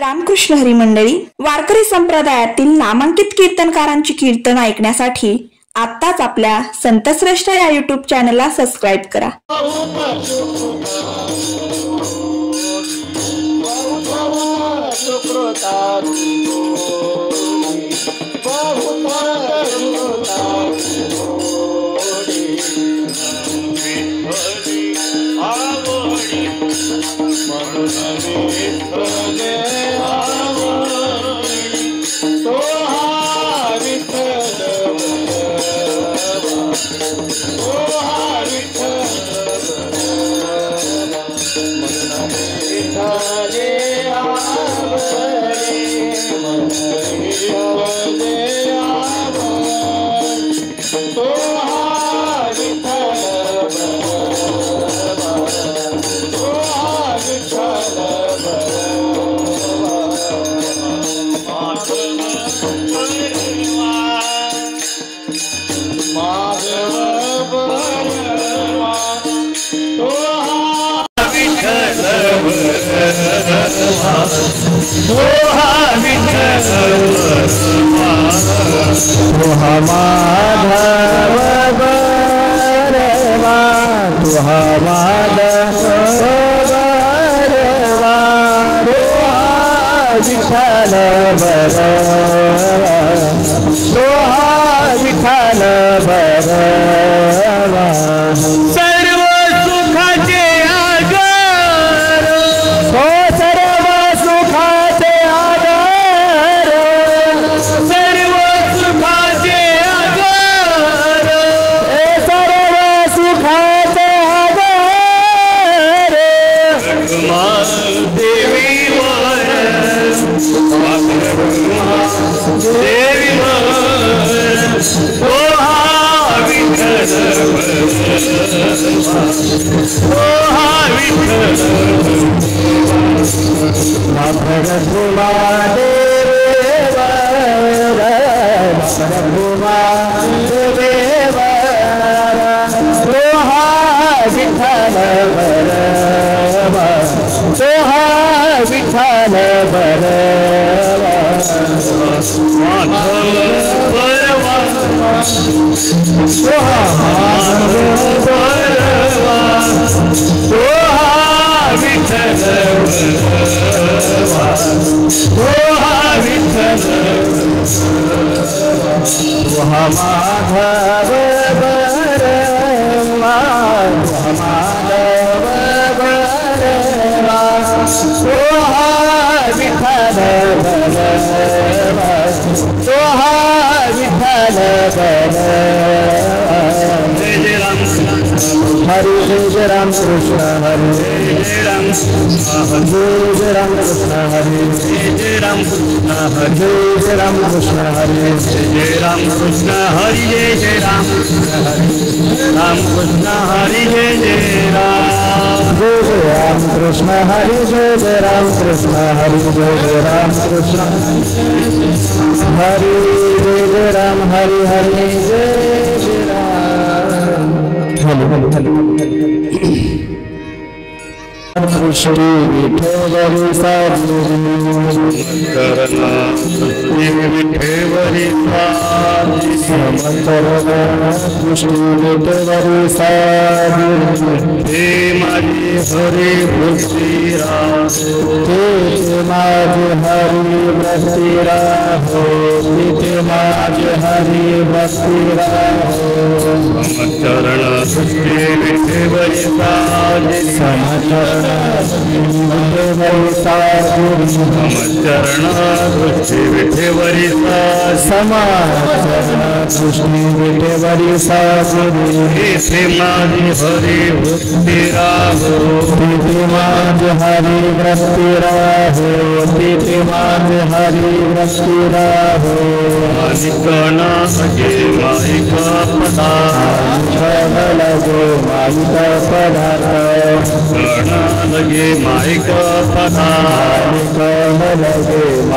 रामकृष्ण हरी मंडळी, वारकरी संप्रदायातील नामांकित कीर्तनकारांची कीर्तन ऐकण्यासाठी आत्ताच आपल्या संतश्रेष्ठ या यूट्यूब चॅनलला सबस्क्राईब करा.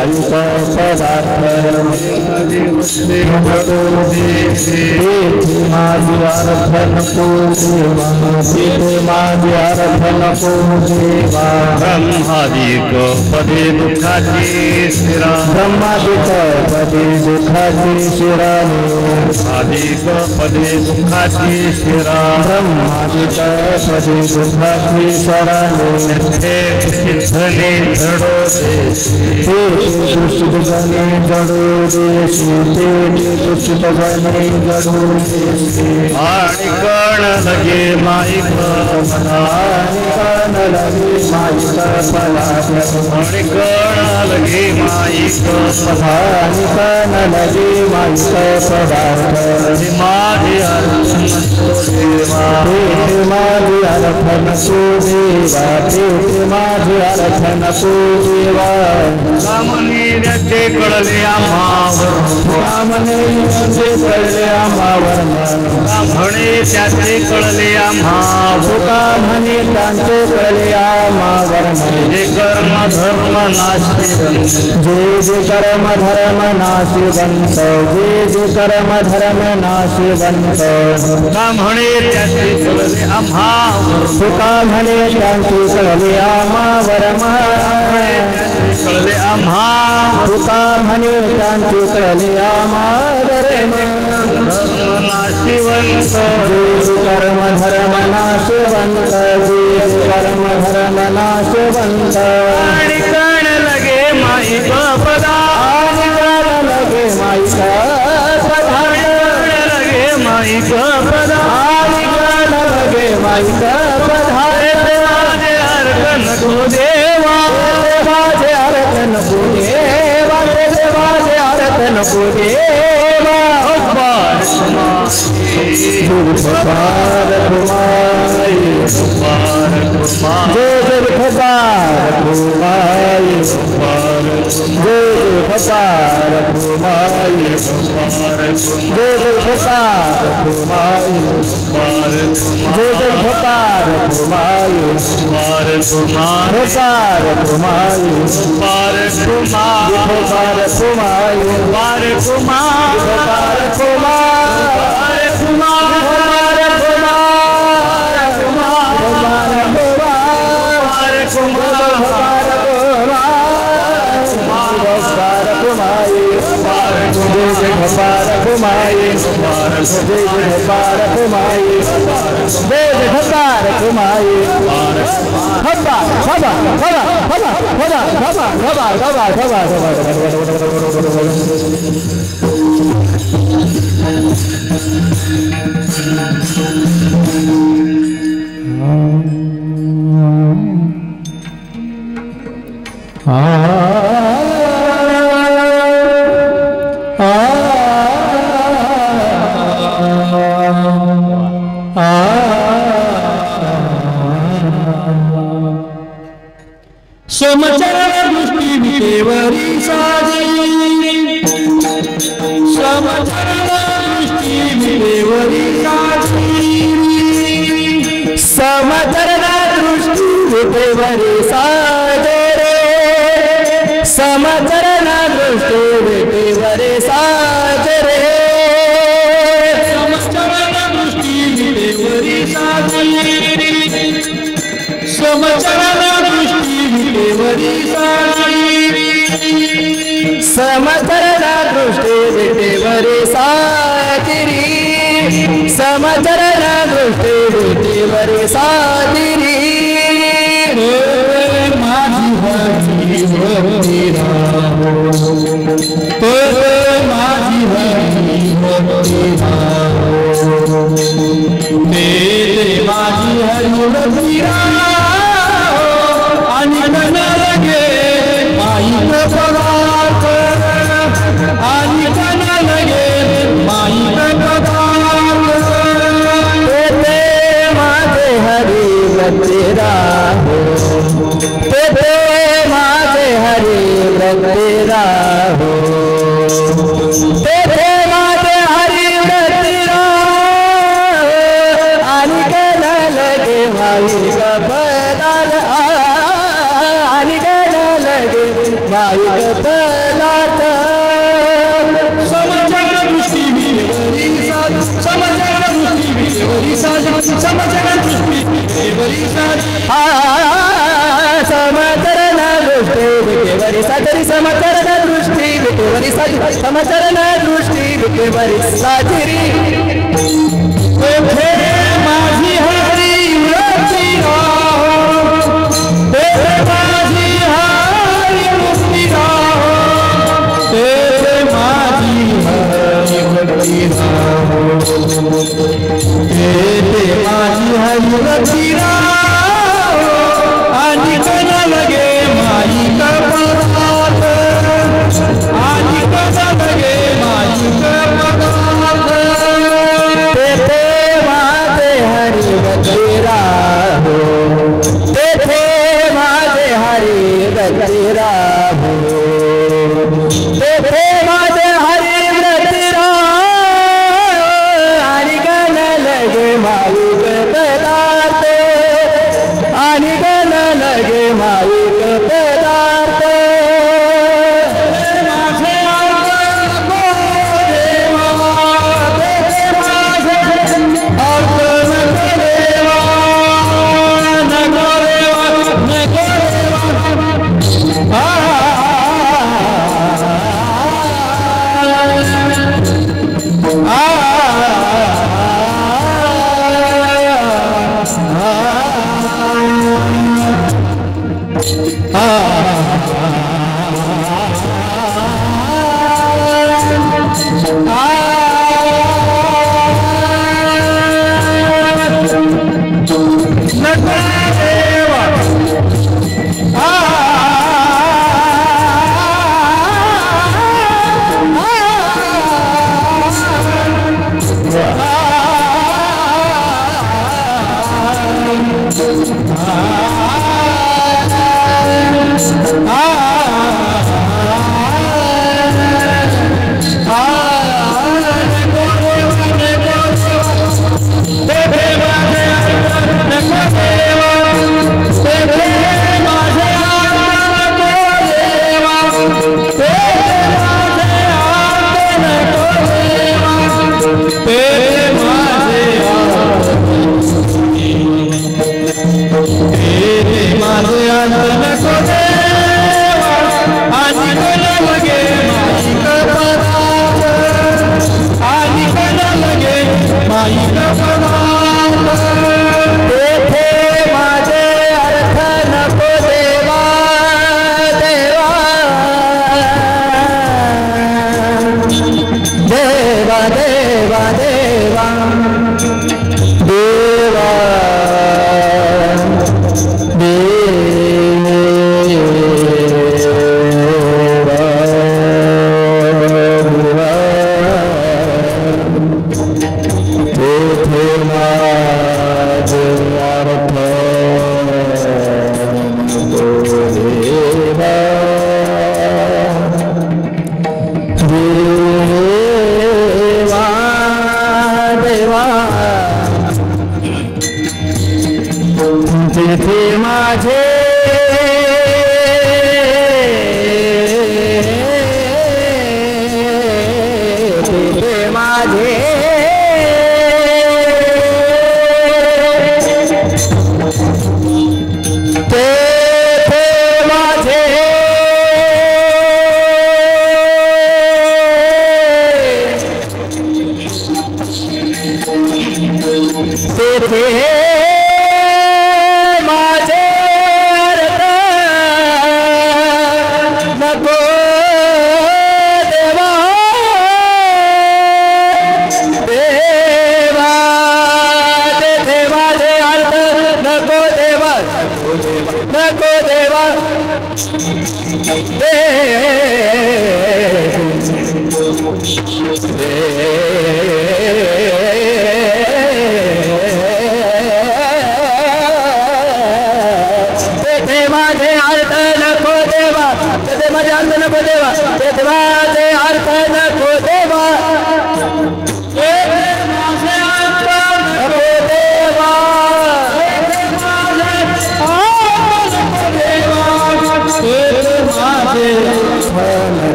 मायुक पदार्थ माझी अर्थ नको देवा माझी अर्थ नको देवा ब्रह्मादिक पदे दुःखाची शिरा ब्रह्मादिक पदे दुःखाची शिराने अधिक पदे दुःखाची शिरा ब्रह्मादिक पदे दुःखाची शिराने सिद्धने धडो दुष्टने जडो देशी दुष्टने जडो देशी आणि कण लगे माईक आणि कण लगे माईक पदार्थ आणि कण लगे माईक आणि कण लगे माईक पदार्थ माझी अर्थ देवा माझी अर्थ नको देवा माझी अर्थ नको देवा सामने कळले आम्हावर सामने कळले आम्हावर म्हणे त्याचे कळले आम्हावर तुका म्हणे त्यांचे कळले आम्हावर जे कर्म धर्म नाशी जे कर्म धर्म नाशिवंत जे कर्म धर्म नाशिवंत तुका म्हणे त्याचे कळले आम्हावर तुका म्हणे त्यांचे कळले आम्हावर कळले आम्हा तुका म्हणे त्यांचे कळले आम्हावर नाशिवंत जे कर्म धर्म नाशिवंत जे कर्म धर्म नाशिवंत आणि कण लगे माईक पदा आणि कण लगे माईक पदार्थ लगे माईक पदा आणि कण लगे माईक पदार्थ माझे अर्थ नको देवा देवाचे अर्थ नको देवा देवाचे अर्थ नको देवा दुर्फकार कुमाई जय दुर्फकार कुमाई जय दुर्फकार कुमाई जय दुर्फकार कुमाई जय दुर्फकार कुमाई फकार कुमाई फकार कुमाई फकार समचरण दृष्टी विटेवरी साधी समचरण दृष्टी विटेवरी साधी समचरण दृष्टी विटेवरी साधे रे समचरण दृष्टी विटेवरी साधे रे समचरण दृष्टी विटेवरी साधी समचरण दृष्टी विटेवरी समचरण दृष्टी विटेवरी साधिरी समचरण दृष्टी विटेवरी साधिरी माझी भक्ती भक्ती राहो माझी भक्ती भक्ती राहो माझी हरी आणि कण लगे माईक पदार्थ आणि कण लगे माईक पदार्थ ते माझे हरी भक्ती राहो ते माझे हरी भक्ती राहो ते माझे हरी भक्ती राहो आणि कण लगे माईक माईक पदार्थ समजन दृष्टी विलेवरी साज समजन दृष्टी विलेवरी साज समजन दृष्टी विलेवरी साज समचरण दृष्टी विलेवरी साजरी समचरण दृष्टी विलेवरी साज समचरण दृष्टी विलेवरी साजरी माझी हरी व्रती राहो माझी हरी व्रती राहो माझी हरी व्रती राहो माझी हरी व्रती राहो आणि कोण लगे माई कपाळात आणि कोण लगे माई कपाळात हरी गजरा हो तेथे माझे हरी गजरा हो तेथे माझे हरी गजरा आणि गण लगे माईक पदार्थ आणि गण लगे माईक पदार्थ माझे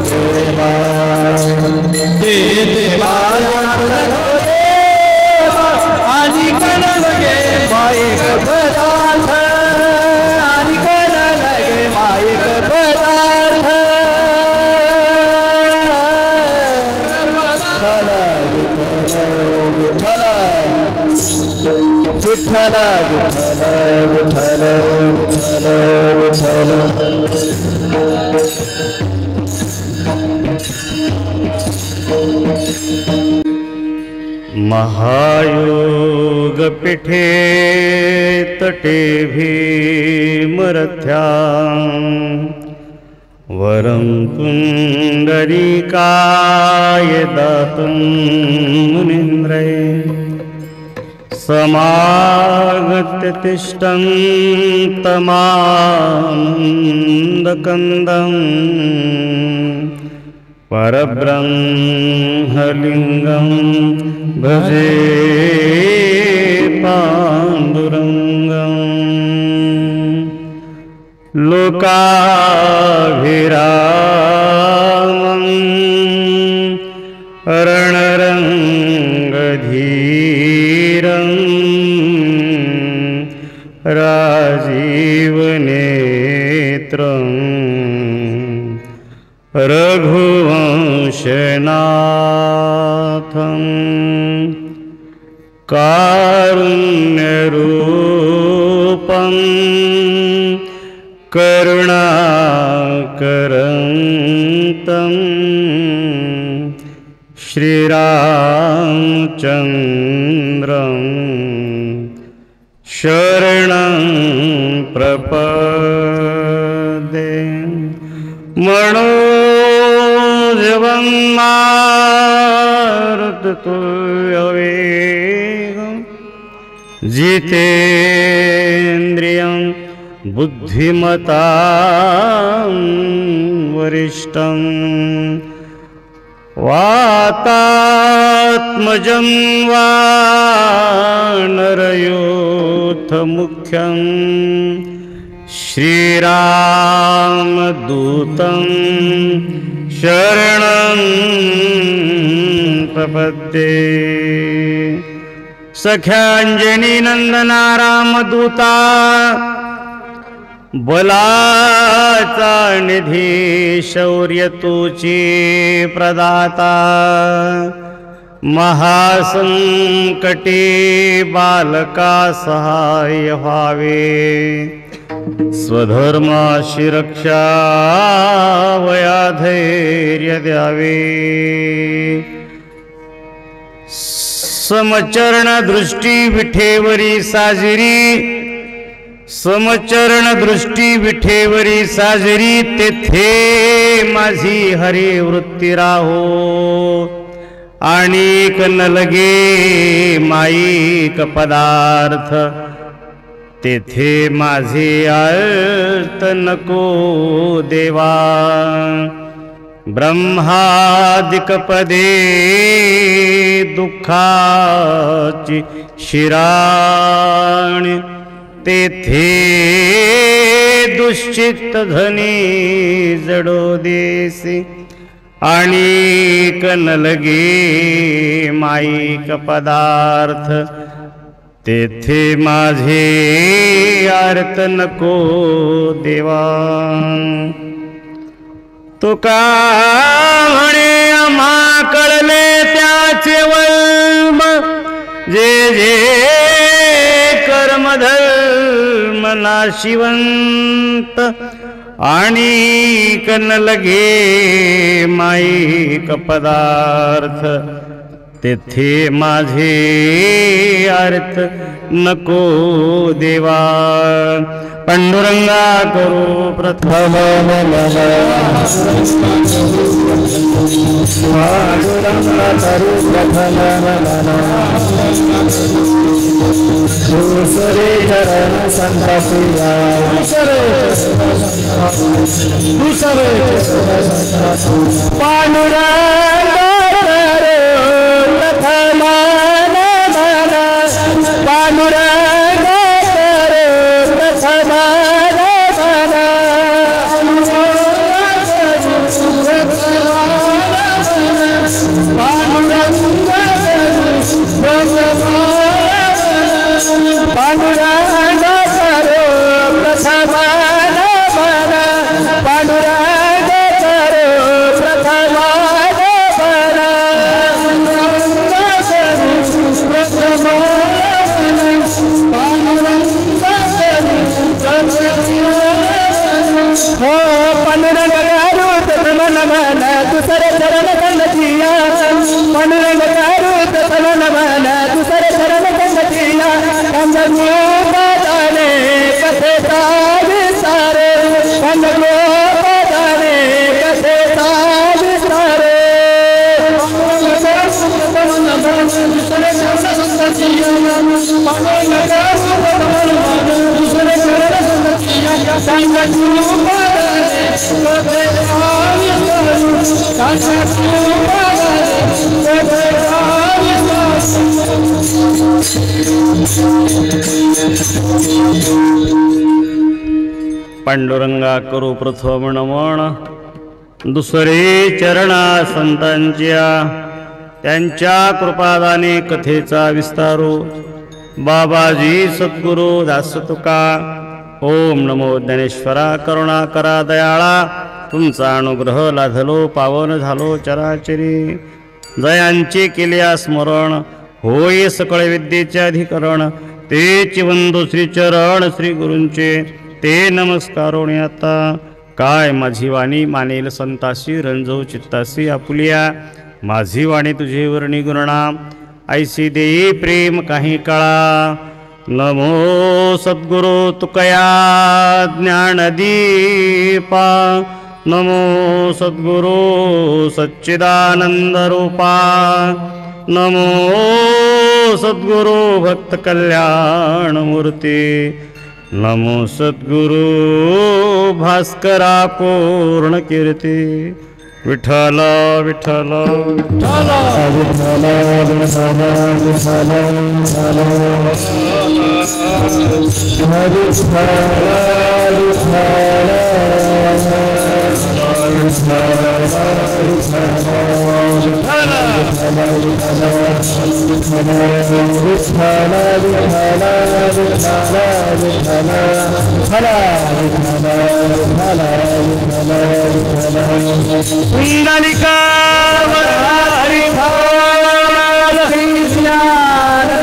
देवा देवा आणि कण लगे माईक पदार्थ आणि कण लगे माईक पदार्थ विठ्ठल विठ्ठल विठ्ठल विठ्ठल महायोग पिठे तटे भीमरथ्या वरं पुंडरीकाय दातुं मुनीन्द्रये समागत्य तिष्ठन्तमानन्दकन्दं परब्रह्मलिङ्गं भजे पाण्डुरङ्गम् लोकाभिरामं रणरङ्गधीरं राजीवनेत्रं रघुवंशनाथं कारुण्यरूपं करुणाकरन्तं श्रीरामचन्द्रं शरणं प्रपद्ये मनोजवं मारुततुल्यवेगं जितेन्द्रियं बुद्धिमतां वरिष्ठं वातात्मजं वानरयोथमुख्यं श्रीरामदूतं शरणं प्रपद्ये सख्याञ्जनीनन्दना रामदूता बलाचा निधी शौर्य तुची प्रदाता महासंकटे बालका सहाय्य व्हावे स्वधर्माशी रक्षा वया धैर्य द्यावे समचरण दृष्टी विठेवरी साजिरी समचरण दृष्टी विठेवरी साजरी तेथे माझी हरी वृत्ती राहो आणिक न लगे माईक पदार्थ तेथे माझे अर्थ नको देवा ब्रह्मादिक पदे दुःखाची शिराण तेथे दुश्चित्त धनी जडो देसी आणिक न लगे माईक पदार्थ तेथे माझे अर्थ नको देवा तुका म्हणे आम्हा कळले त्याचे वल्म जे जे कर्मधर्म नाशिवंत आणिक न लगे माईक पदार्थ तेथे माझे अर्थ नको देवा पांडुरंगा करू प्रथम पांडुरंगा करू प्रथम दुसरे चरण संतसिया दुसरे पांडुरंगा पांडुरंगा नमन दुसरे चरण कंदकिया पांडुरंग कारूत चल नमन दुसरे चरण कंदकिया कंदगो बदाने कथे विसारे कंदगो बदाने कथे विसारे पांडुरंगा करू प्रथम नमन दुसरे चरणा संतांच्या त्यांच्या कृपादाने कथेचा विस्तारू बाबाजी सद्गुरु दास तुका ओम नमो ज्ञानेश्वरा करुणा करा दयाळा तुमचा अनुग्रह लाधलो पावन झालो चराचरी जयांचे केले स्मरण होय सकळ विद्येचे अधिकरण तेच वंदो श्री चरण श्री गुरूंचे ते नमस्कारोणी आता काय माझी वाणी मानेल संतासी रंजो चित्तासी आपुलिया माझी वाणी तुझे वर्णी गुणनाम ऐसी देई प्रेम काही काळा नमो सद्गुरु तुकया ज्ञानदीपा नमो सद्गुरु सच्चिदानंद रूपा नमो सद्गुरु भक्त कल्याण मूर्ती नमो सद्गुरु भास्करा पूर्ण कीर्ती विठ्ठल विठ्ठल विठ्ठल पुंडलिका हरि भाल कृष्ण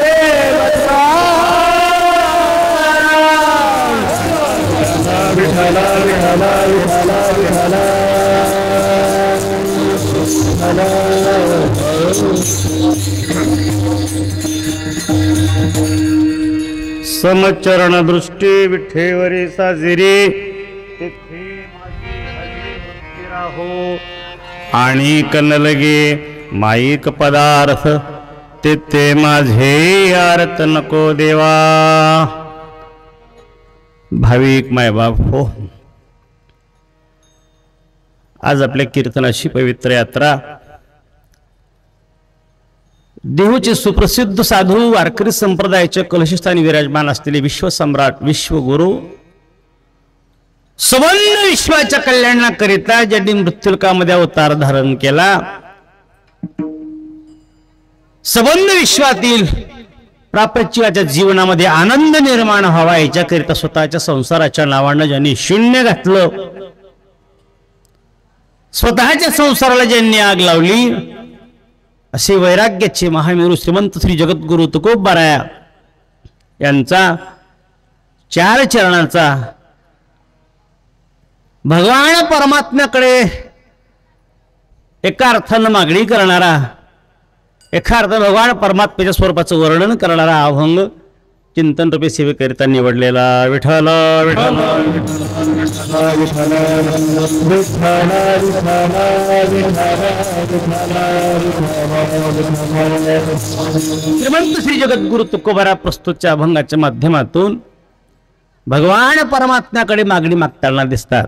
देव विठ्ठल विठ्ठल विठ्ठल समचरण दृष्टी विठ्ठेवरी साजिरी तिथे राहो आणि कनलगे माईक पदार्थ तिथे माझे आरत नको देवा भाविक मायबाप हो आज आपल्या कीर्तनाची पवित्र यात्रा देहूचे सुप्रसिद्ध साधू वारकरी संप्रदायाचे कलशस्थानी विराजमान असलेले विश्वसम्राट विश्वगुरु संबंध विश्वाच्या कल्याणाकरिता ज्यांनी मृत्युलोकामध्ये अवतार धारण केला संबंध विश्वातील प्रापंचिकाच्या जीवनामध्ये आनंद निर्माण व्हावा याच्याकरिता स्वतःच्या संसाराच्या नावानं ज्यांनी शून्य घातलं स्वतःच्या संसाराला ज्यांनी आग लावली असे वैराग्याचे महामेरू श्रीमंत श्री जगद्गुरु तुकोबाराया यांचा चार चरणाचा भगवान परमात्म्याकडे एका अर्थानं मागणी करणारा एका अर्थानं भगवान परमात्म्याच्या स्वरूपाचं वर्णन करणारा अभंग चिंतन रूपी सेवेकरिता निवडलेला विठ्ठल विठ्ठल श्रीमंत श्री जगद्गुरु तुकोबारा प्रस्तुतच्या अभंगाच्या माध्यमातून भगवान परमात्म्याकडे मागणी मागताना दिसतात.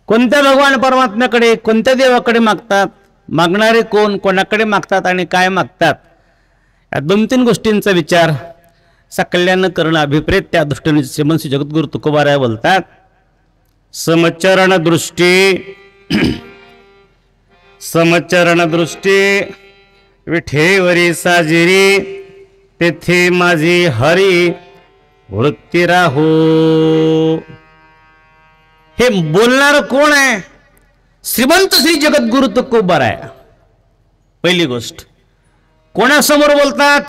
कोणत्या भगवान परमात्म्याकडे कोणत्या देवाकडे मागतात, मागणारे कोण, कोणाकडे मागतात आणि काय मागतात, या दोन तीन गोष्टींचा विचार सकल्यानं करणं अभिप्रेत त्या दृष्टीने श्रीमंत श्री जगद्गुरु तुकोबाराया बोलतात. समचरण दृष्टी विठेवरी साजिरी तेथे माझी हरी वृत्ती राहो. हे बोलणार कोण आहे? श्रीमंत श्री जगद्गुरु तुकोबाराया. पहिली गोष्ट कोणासमोर बोलतात?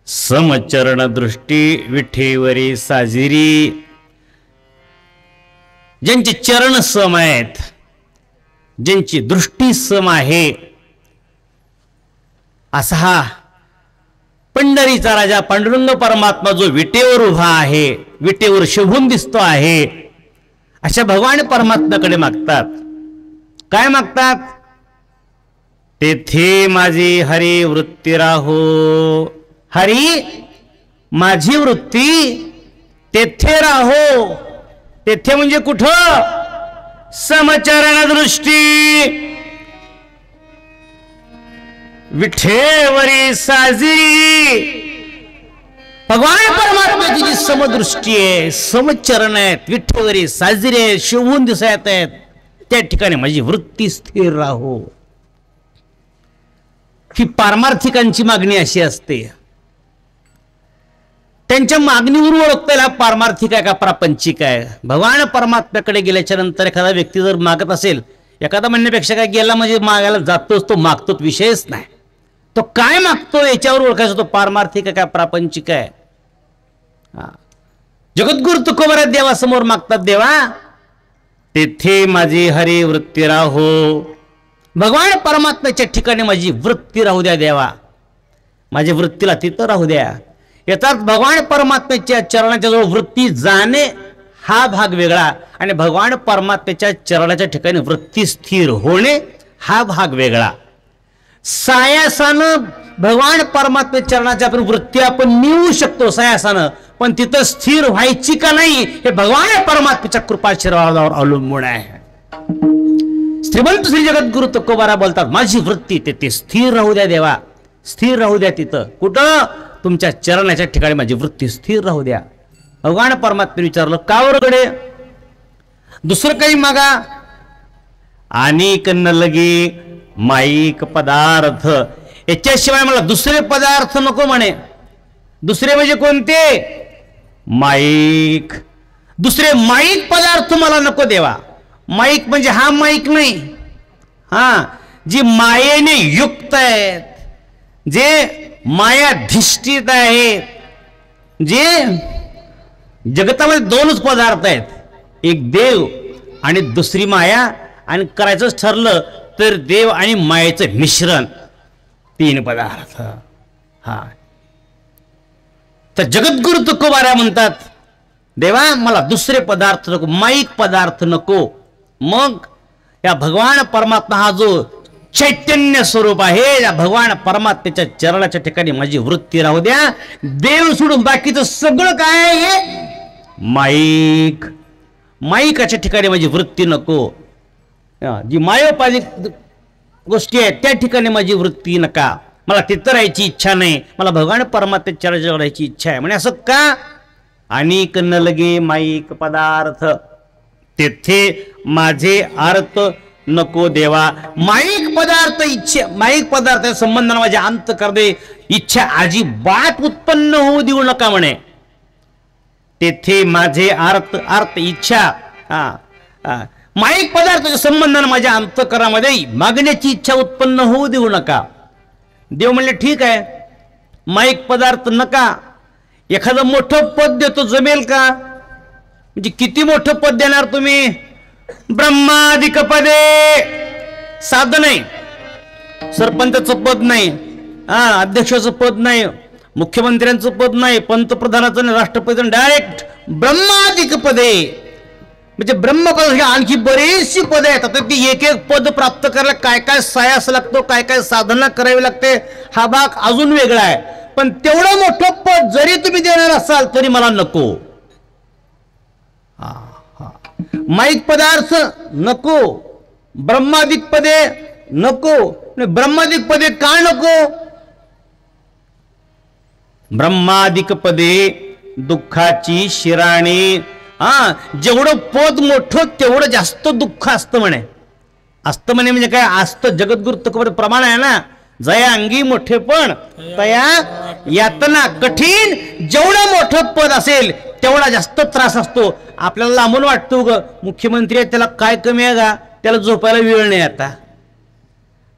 समचरण दृष्टी विठेवरी साजिरी. ज्यांचे चरण सम आहेत, ज्यांची दृष्टी सम आहे, असा हा पंढरीचा राजा पांडुरंग परमात्मा जो विटेवर उभा आहे, विटेवर शोभून दिसतो आहे, अशा भगवान परमात्म्याकडे मागतात. काय मागतात? तेथे माझी हरी वृत्ती राहो. हरी माझी वृत्ती तेथे राहो. तेथे म्हणजे कुठं? समचरण दृष्टी विठेवरी साजरी. भगवान परमात्म्याची जी समदृष्टी आहे, समचरण आहेत, विठेवरी साजरी आहे, शोभून दिसत आहेत, त्या ठिकाणी माझी वृत्ती स्थिर राहो. ही पारमार्थिकांची मागणी अशी असते. त्यांच्या मागणीवरून ओळखता येईल पारमार्थिक आहे का प्रापंचिक आहे. भगवान परमात्म्याकडे गेल्याच्या नंतर एखादा व्यक्ती जर मागत असेल, एखादा म्हणण्यापेक्षा काय गेला म्हणजे मागायला जातोच, तो मागतोच, विषयच नाही. तो काय मागतो याच्यावर ओळखायचं, तो पारमार्थिक आहे का प्रापंचिक आहे. जगद्गुरु तुकोबरा देवासमोर मागतात, देवा तेथे माझी हरी वृत्ती राहो. भगवान परमात्म्याच्या ठिकाणी माझी वृत्ती राहू द्या देवा, माझ्या वृत्तीला तिथं राहू द्या. येतात भगवान परमात्म्याच्या चरणाच्या जवळ वृत्ती जाणे हा भाग वेगळा, आणि भगवान परमात्म्याच्या चरणाच्या ठिकाणी वृत्ती स्थिर होणे हा भाग वेगळा. सायासानं भगवान परमात्म्याच्या चरणाच्या आपण वृत्ती आपण निवडू शकतो सायासानं, पण तिथं स्थिर व्हायची का नाही हे भगवान परमात्म्याच्या कृपाशीर्वादावर अवलंबून आहे. श्रीमंत श्री जगद्गुरु तुकोबारा बोलतात, माझी वृत्ती ते स्थिर राहू द्या देवा, स्थिर राहू द्या. तिथं कुठं? तुमच्या चरणाच्या ठिकाणी माझी वृत्ती स्थिर राहू द्या. भगवान परमात्म्याने विचारलं, का वरकडे? दुसरं काही मागा. आणि न लगे माईक पदार्थ, याच्याशिवाय मला दुसरे पदार्थ नको म्हणे. दुसरे म्हणजे कोणते? माईक. दुसरे माईक पदार्थ मला नको देवा. माईक म्हणजे हा माईक नाही, हा जी मायेने युक्त आहेत, जे मायाधिष्ठित आहेत, जे जगतामध्ये दोनच पदार्थ आहेत, एक देव आणि दुसरी माया. आणि करायचंच ठरलं तर देव आणि मायेचं मिश्रण, तीन पदार्थ. हा तर जगद्गुरु तुकोबारा म्हणतात, देवा मला दुसरे पदार्थ नको, माईक पदार्थ नको. मग या भगवान परमात्मा हा जो चैतन्य स्वरूप आहे, या भगवान परमात्म्याच्या चरणाच्या ठिकाणी माझी वृत्ती राहू द्या. देव सोडून बाकीचं सगळं काय आहे? माईक. माईकाच्या ठिकाणी माझी वृत्ती नको. जी मायोपाधिक गोष्टी आहेत त्या ठिकाणी माझी वृत्ती नका. मला तिथं राहायची इच्छा नाही, मला भगवान परमात्म्याच्या चरणाजवळ राहायची इच्छा आहे. म्हणजे असं का? आणि न लगे माईक पदार्थ तेथे माझे अर्थ नको देवा. माईक पदार्थ इच्छा, माईक पदार्थ संबंधाने माझे अंत कर दे, इच्छा अजिबात उत्पन्न होऊ देऊ नका म्हणे. तेथे माझे अर्थ, अर्थ इच्छा, माईक पदार्थाच्या संबंधाने माझ्या अंतकरामध्ये मागण्याची इच्छा उत्पन्न होऊ देऊ नका. देव म्हणले ठीक आहे, माईक पदार्थ नका. एखादं मोठं पद देतो, जमेल का? म्हणजे किती मोठं पद देणार तुम्ही? ब्रह्मादिक पदे. साधं नाही, सरपंचाचं पद नाही, अध्यक्षाचं पद नाही, मुख्यमंत्र्यांचं पद नाही, पंतप्रधानाचं नाही, राष्ट्रपती, डायरेक्ट ब्रह्मादिक पदे. म्हणजे ब्रह्मपद आणखी बरीचशी पदे आहेत. आता ती एक एक पद प्राप्त करायला काय काय सायास लागतो, काय काय साधना करावी लागते, हा भाग अजून वेगळा आहे. पण तेवढं मोठं पद जरी तुम्ही देणार असाल तरी मला नको. माईक पदार्थ नको, ब्रह्मादिक पदे नको. ब्रह्मादिक पदे का नको? ब्रह्मादिक पदे दुःखाची शिराणी. जेवढं पद मोठं तेवढं जास्त दुःख असतं म्हणे. असतं म्हणजे काय असतं? जगद्गुरु तुकोबार प्रमाण आहे ना, जया अंगी मोठे पण तया यातना कठीण. जेवढं मोठं पद असेल तेवढा जास्त त्रास असतो. आपल्याला लांबून वाटतो ग मुख्यमंत्री आहे, त्याला काय कमी आहे का, त्याला झोपायला वेळ नाही. आता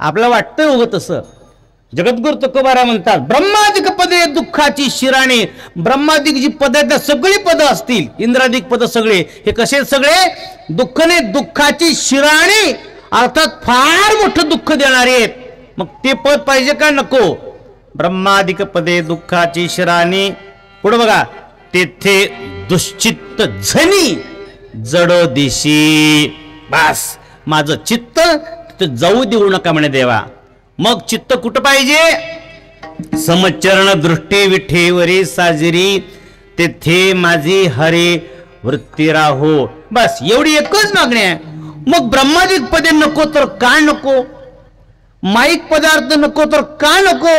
आपल्याला वाटतं उगं तसं. जगद्गुरु तुकोबाराय म्हणतात ब्रह्मादिक पदे दुःखाची शिराणी. ब्रह्मादिक जी पद आहेत सगळी पदं असतील, इंद्रादिक पद सगळे हे कसे सगळे दुःखने दुःखाची शिराणी, अर्थात फार मोठं दुःख देणारे आहेत. मग ते पद पाहिजे का नको? ब्रह्मादिक पदे दुःखाची शिराणी. पुढे बघा तेथे दुश्चित्त झनी जड दिशी. बस माझं चित्त तिथे जाऊ देऊ नका म्हणे देवा. मग चित्त कुठं पाहिजे? समचरण दृष्टी विठेवरी साजरी तेथे माझी हरी वृत्ती राहो. बस एवढी एकच मागणी आहे. मग ब्रह्मादिक पदे नको तर का नको? माईक पदार्थ नको तर का नको?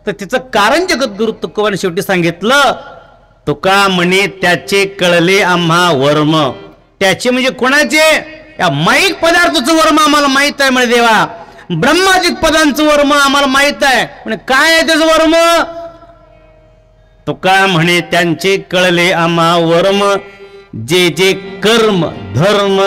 तर तिचं कारण जगद्गुरु तुकोबाने शेवटी सांगितलं. तुका म्हणे त्याचे कळले आम्हा वर्म. त्याचे म्हणजे कोणाचे? या माईक पदार्थाचं वर्म आम्हाला माहित आहे म्हणे देवा. ब्रह्मादिक पदांचं वर्म आम्हाला माहित आहे म्हणजे काय आहे त्याचं वर्म? तुका म्हणे त्यांचे कळले आम्हा वर्म जे जे कर्म धर्म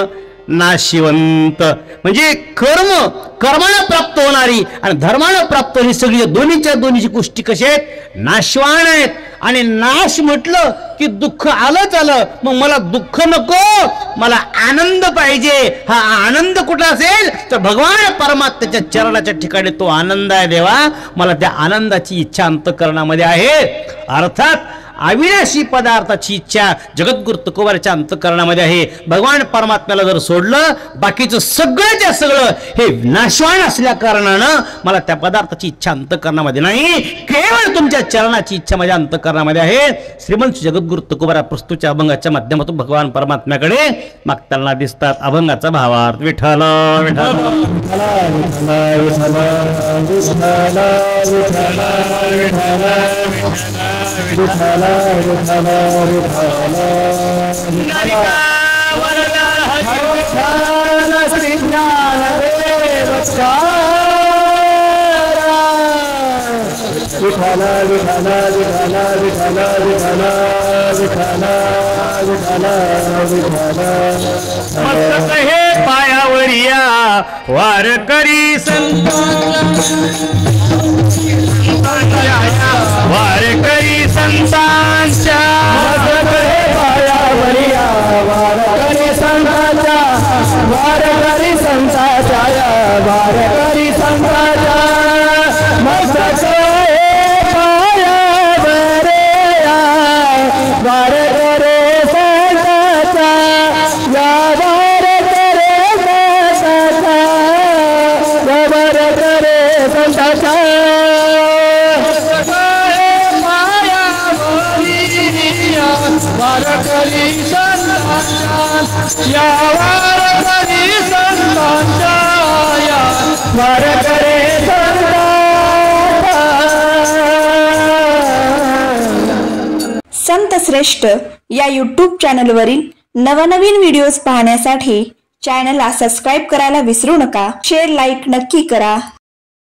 नाशिवंत. म्हणजे कर्मानं प्राप्त होणारी आणि धर्मानं प्राप्त होणारी सगळी दोन्हीची गोष्टी कशा आहेत? नाशवान आहेत. आणि नाश म्हटलं की दुःख आलंच आलं. मग मला दुःख नको, मला आनंद पाहिजे. हा आनंद कुठला असेल तर भगवान परमात्म्याच्या चरणाच्या ठिकाणी तो आनंद आहे. देवा मला त्या आनंदाची इच्छा अंतःकरणामध्ये आहे. अर्थात अविनाशी पदार्थाची इच्छा जगद्गुरु तुकोबाराच्या अंतःकरणामध्ये आहे. भगवान परमात्म्याला जर सोडलं बाकीचं सगळंच्या सगळं हे नाशवान असल्या कारणानं मला त्या पदार्थाची इच्छा अंतःकरणामध्ये नाही, केवळ तुमच्या चरणाची इच्छा माझ्या अंतःकरणामध्ये आहे. श्रीमंत जगद्गुरु तुकोबारा प्रस्तुतच्या अभंगाच्या माध्यमातून भगवान परमात्म्याकडे मागताना दिसतात. अभंगाचा भावार्थ विठ्ठल मस्तक हे पायावरिया वारकरी वारकरी संतांच्या पायावरिया वारकरी संतांच्या वारकरी संतांच्या वारकरी संतांच्या मस्तक संत श्रेष्ठ या यूट्यूब चॅनलवरील नवनवीन व्हिडिओज पाहण्यासाठी चॅनलला सबस्क्राईब करायला विसरू नका. शेअर लाईक नक्की करा.